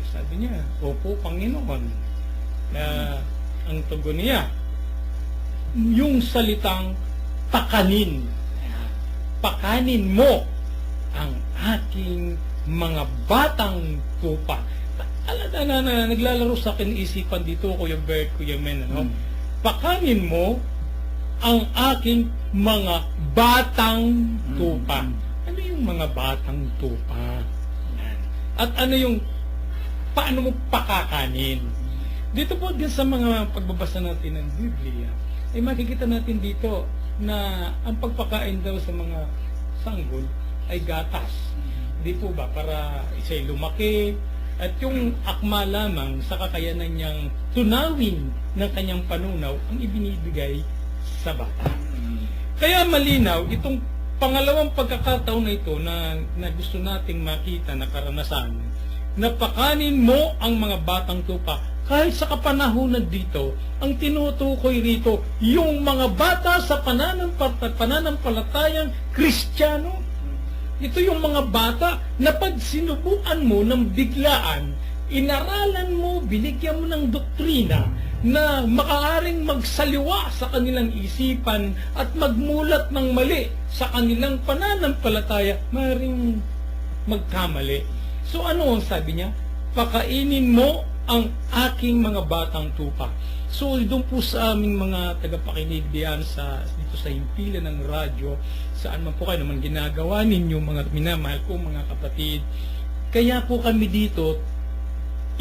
sabi niya, opo, Panginoon. Ang tugon niya, yung salitang pakanin. Pakanin mo ang aking mga batang tupa. Naglalaro sa akin isipan dito, Kuya Bert, Kuya Men, ano? Pakanin mo ang aking mga batang tupa. Ano yung mga batang tupa? At ano yung, paano mo pakakanin? Dito po din sa mga pagbabasa natin ng Biblia, ay makikita natin dito na ang pagpakain daw sa mga sanggol ay gatas. Di po ba? Para isa'y lumaki, at yung akma lamang sa kakayanan niyang tunawin ng kanyang panunaw ang ibinibigay sa bata. Kaya malinaw, itong pangalawang pagkakataon na ito na gusto nating makita na karanasan, na pakanin mo ang mga batang tupa. Kahit sa kapanahunan dito, ang tinutukoy rito, yung mga bata sa pananampalatayang Kristiyano. Ito yung mga bata na pag sinubukan mo ng biglaan, inaralan mo, binigyan mo ng doktrina na makaaring magsaliwa sa kanilang isipan at magmulat ng mali sa kanilang pananampalataya, maaaring magkamali. So ano ang sabi niya? Pakainin mo ang aking mga batang tupa. So doon po sa aming mga tagapakinig diyan dito sa himpilan ng radyo, saan man po kayo naman ginagawa ninyo, mga minamahal ko mga kapatid, kaya po kami dito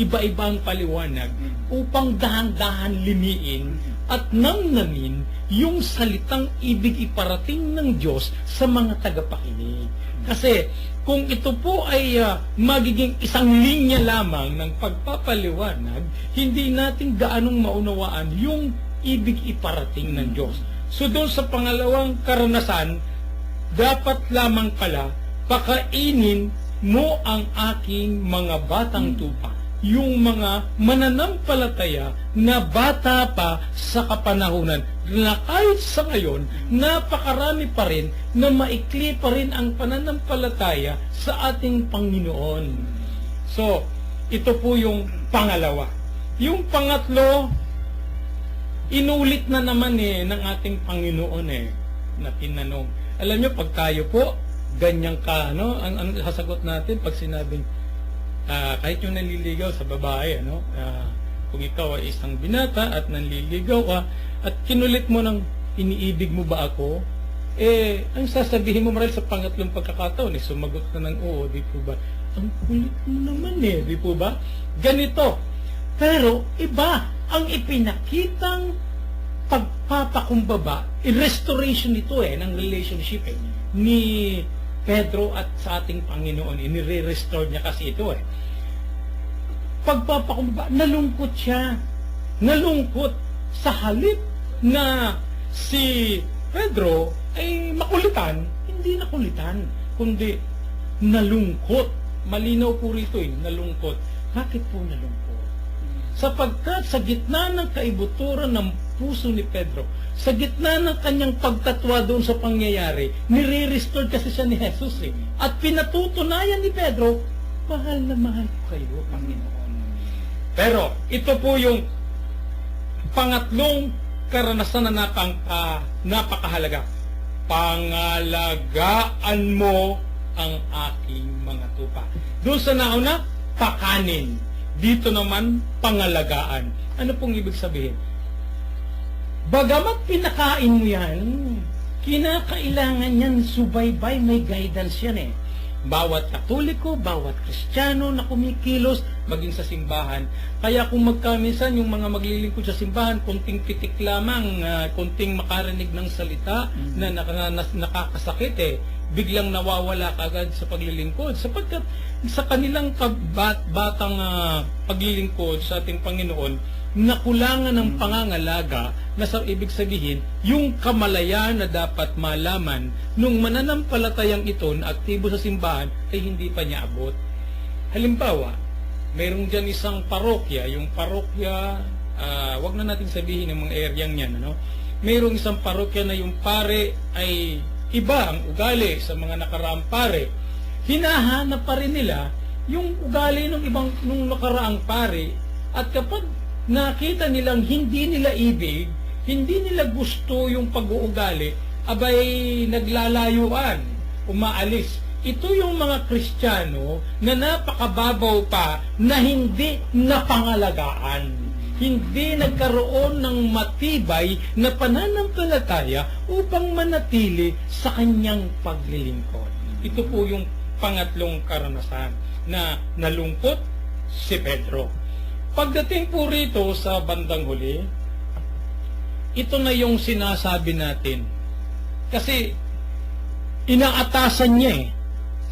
iba-ibang paliwanag upang dahan-dahan limiin at namnamin yung salitang ibig iparating ng Diyos sa mga tagapakinig. Kasi kung ito po ay magiging isang linya lamang ng pagpapaliwanag, hindi natin gaanong maunawaan yung ibig iparating ng Diyos. So doon sa pangalawang karanasan, dapat lamang pala pakainin mo ang aking mga batang tupa, yung mga mananampalataya na bata pa sa kapanahunan, na kahit sa ngayon, napakarami pa rin na maikli pa rin ang pananampalataya sa ating Panginoon. So, ito po yung pangalawa. Yung pangatlo, inulit na naman ng ating Panginoon na tinanong. Alam nyo, pag tayo po, ganyan ka, ang sasagot natin pag sinabing, kahit yung nanliligaw sa babae, kung ikaw ay isang binata at nanliligaw at kinulit mo ng iniibig mo ba ako, ang sasabihin mo marahil sa pangatlong pagkakataon, sumagot na ng oo, di po ba? Ang kulit mo naman di po ba? Ganito. Pero iba ang ipinakitang pagpapakumbaba, restoration ito ng relationship ni Pedro at sa ating Panginoon. Inire-restore niya kasi ito Pagpapakumbaba, nalungkot siya. Nalungkot sa halip na si Pedro ay makulitan, hindi nakulitan, kundi nalungkot. Malinaw po rito nalungkot. Bakit po nalungkot? Sapagkat sa gitna ng kaibuturan ng puso ni Pedro, sa gitna ng kanyang pagtatwa doon sa pangyayari, nire-restore kasi siya ni Jesus At pinatutunayan ni Pedro, mahal na mahal ko kayo, Panginoon. Pero ito po yung pangatlong karanasan na napakahalaga. Pangalagaan mo ang aking mga tupa. Doon sa nauna, pakanin. Dito naman, pangalagaan. Ano pong ibig sabihin? Bagamat pinakain mo yan, kinakailangan yan subaybay, may guidance yan Bawat Katoliko, bawat Kristiyano na kumikilos, maging sa simbahan. Kaya kung magkaminsan yung mga maglilingkod sa simbahan, konting pitik lamang, konting makarinig ng salita na nakakasakit biglang nawawala kagad sa paglilingkod. Sapagkat sa kanilang batang paglilingkod sa ating Panginoon, nakulangan ng pangangalaga na sa ibig sabihin, yung kamalayan na dapat malaman nung mananampalatayang ito na aktibo sa simbahan ay hindi pa niya abot. Halimbawa, mayroong dyan isang parokya, yung parokya, wag na natin sabihin ng mga eryang yan, mayroong isang parokya na yung pare ay iba ang ugali sa mga nakaraang pare. Hinahanap pa rin nila yung ugali ng ibang nung nakaraang pari, at kapag nakita nilang hindi nila ibig, hindi nila gusto yung pag-uugali, abay naglalayuan, umaalis. Ito yung mga Kristiyano na napakababaw pa na hindi napangalagaan. Hindi nagkaroon ng matibay na pananampalataya upang manatili sa kanyang paglilingkod. Ito po yung pangatlong karanasan na nalungkot si Pedro. Pagdating po rito sa bandang huli, ito na yung sinasabi natin. Kasi inaatasan niya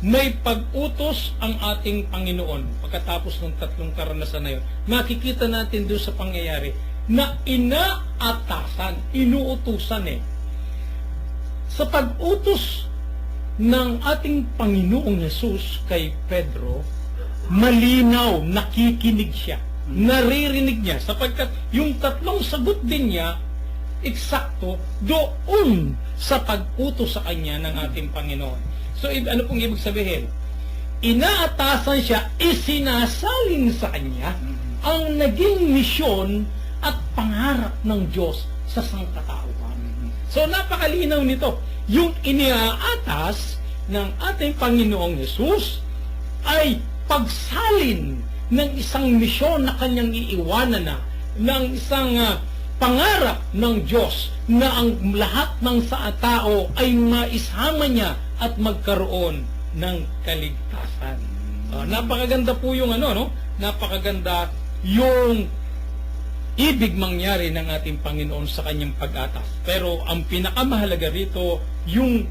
may pag-utos ang ating Panginoon pagkatapos ng tatlong karanasan na yun. Makikita natin doon sa pangyayari na inaatasan, inuutusan Sa pag-utos ng ating Panginoong Yesus kay Pedro, malinaw, nakikinig siya, naririnig niya, sapagkat yung tatlong sagot din niya, eksakto doon sa pag-utos sa kanya ng ating Panginoon. So, ano pong ibig sabihin? Inaatasan siya, isinasalin sa kanya ang naging misyon at pangarap ng Diyos sa sangkatauhan. So, napakalinaw nito. Yung iniaatas ng ating Panginoong Yesus ay pagsalin ng isang misyon na kanyang iiwanan na, ng isang pangarap ng Diyos na ang lahat ng sa tao ay maisama niya at magkaroon ng kaligtasan. Napakaganda po yung napakaganda yung ibig mangyari ng ating Panginoon sa kanyang pag-atas. Pero ang pinakamahalaga rito, yung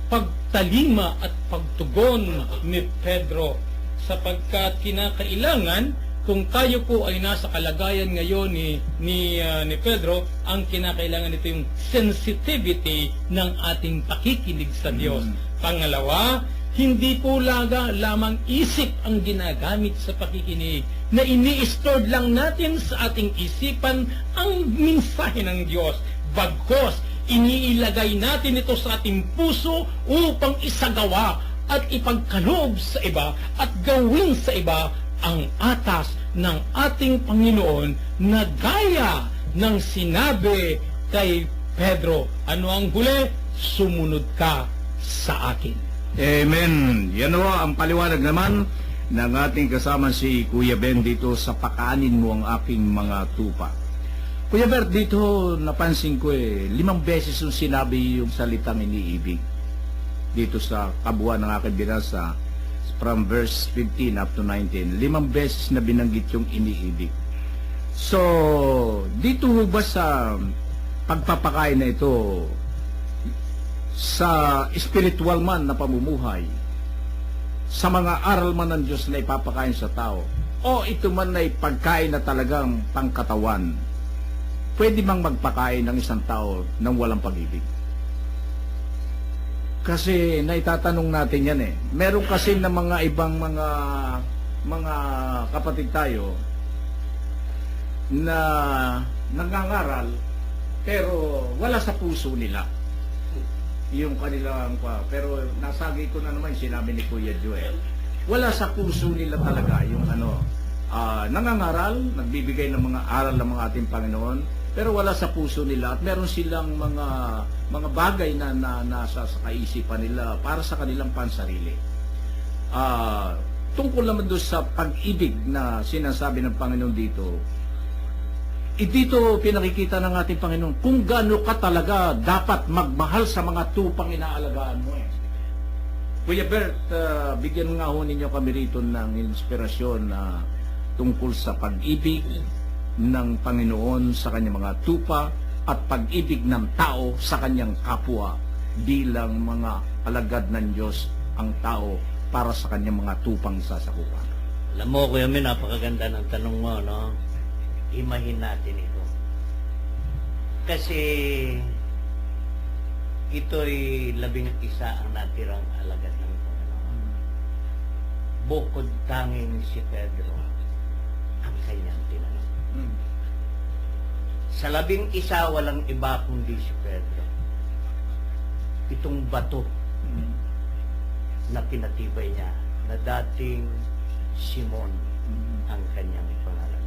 pagtalima at pagtugon ni Pedro, sapagkat kinakailangan, kung tayo po ay nasa kalagayan ngayon ni Pedro, ang kinakailangan nito yung sensitivity ng ating pakikinig sa Diyos. Pangalawa, hindi po lamang isip ang ginagamit sa pakikinig, na ini-stored lang natin sa ating isipan ang mensahe ng Diyos. Bagkos, iniilagay natin ito sa ating puso upang isagawa at ipagkaloob sa iba at gawin sa iba ang atas ng ating Panginoon na gaya ng sinabi kay Pedro. Ano ang huli? Sumunod ka sa akin. Amen. Yan o ang paliwanag naman ng ating kasama si Kuya Ben dito sa Pakanin Mo Ang Aking Mga Tupa. Kuya Bert, dito napansin ko 5 beses yung sinabi yung salitang iniibig. Dito sa kabuuan ng aking binasa, from verse 15 up to 19, 5 beses na binanggit yung iniibig. So, dito ba sa pagpapakain na ito, sa spiritual man na pamumuhay, sa mga aral man ng Diyos na ipapakain sa tao, o ito man ay pagkain na talagang pangkatawan, pwede bang magpakain ng isang tao ng walang pag-ibig? Kasi naitatanong natin yan Meron kasi na mga ibang mga kapatid tayo na nangangaral pero wala sa puso nila yung kanilang pero nasagi ko na naman sinabi ni Kuya Joel, wala sa puso nila talaga yung nangangaral, nagbibigay ng mga aral ng mga ating Panginoon, pero wala sa puso nila at meron silang mga bagay na nasa sa kaisipan nila para sa kanilang pansarili. Tungkol naman doon sa pag-ibig na sinasabi ng Panginoon dito, dito pinakikita ng ating Panginoon kung gaano ka talaga dapat magmahal sa mga tupang inaalagaan mo Kuya Bert, bigyan nga ho ninyo kami rito ng inspirasyon na tungkol sa pag-ibig ng Panginoon sa kanyang mga tupa at pag-ibig ng tao sa kanyang kapwa bilang mga alagad ng Diyos ang tao para sa kanyang mga tupang sasakupan. Alam mo, Kuya Min, napakaganda ng tanong mo, no? Imahin natin ito. Kasi ito'y 11 ang natirang alagad ng Panginoon. Bukod tanging si Pedro ang kanyang tinanong. Sa 11, walang iba kundi si Pedro. Itong bato na pinatibay niya, na dating Simon ang kanyang pangalan.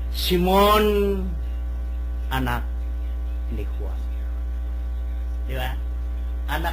Simon, anak ni Juan. Di ba? Anak